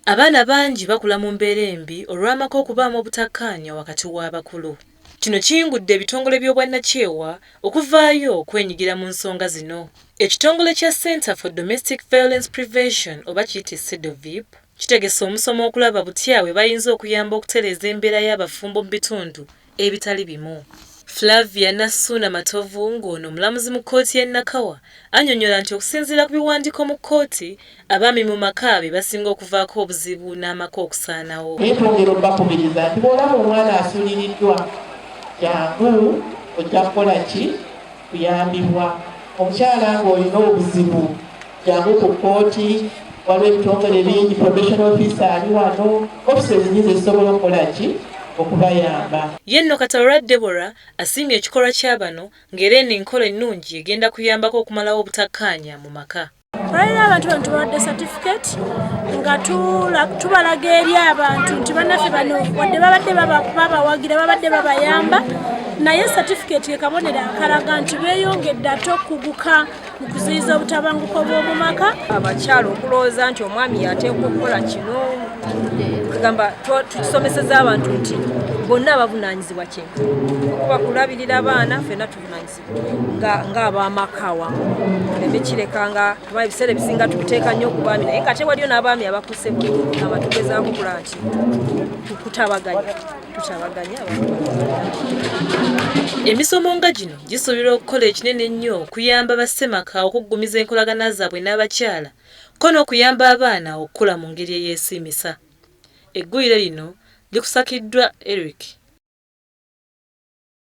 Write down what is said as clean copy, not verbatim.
Abaana bangi bakula mu mbeera embi olw'amaka okubaamu obutakkaanya wakati w'abakulu. Kino kiyingudde ebitongole by'obwannakyewa okuvaayo okwenyigira mu nsonga zino. Ekitongole kya Center for Domestic Violence Prevention oba kiyite CEDOVIP kitegese omusomo okulaba butya bwe bayinza okuyamba okutereeza embeera y'abafumbo mu bitundu ebitali bimu. Flavia Nasuna Matovu ng'ono omulamuzi mu kkooti y'e Nakawa annyonnyola nti okusinziira ku biwandiiko mu kkooti abaami mu maka be basinga okuvaako obuzibu n'amaka okusaanawo. Twetwongera obbakubiriza nti bw'olaba omwana asuuliriddwa jangu ojja kukola ki kuyambibwa. Omukyala ng'olina obuzibu jangu ku kkooti, waliwo ebitongole bingi, probation officer ali wano, offices nyingi zisobola okukola ki okubayamba. Ye nno Kataolwa Deborah asiimye ekikolwa kya bano ng'era eno enkola ennungi egenda kuyambako okumalawo obutakkaanya mu maka. Olwaliro abantu bano tubawadde certificate nga tubalaga eri abantu nti bannaffe bano wadde babadde babawagira babadde babayamba naye certificate ye kabonero akalaga nti beeyongedde ate okuguka mu kuziyiza obutabanguko bw'omu maka. Abakyala okulowooza nti omwami yateekwa okukola kino kugamba tukisomeseza abantu nti bonna abavunaanyizibwa kintu okuba kulabirira abaana ffenna tuvunaanyizibwa ng'ab'amaka awamu. Tuleme kireka nga tuba ebiseera ebisinga tubiteeka nnyo ku baami naye kate waliyo n'abaami abakuse aba tugezaako okulaba nti tutabaganya abantu. Emisomo nga gino gisuubirwa okukola ekinene ennyo okuyamba bassemaka okuggumiza enkolagana zaabwe n'abakyala ko n'okuyamba abaana okukula mu ngeri eyeesiimisa. Eggulire lino likusakiddwa Eric.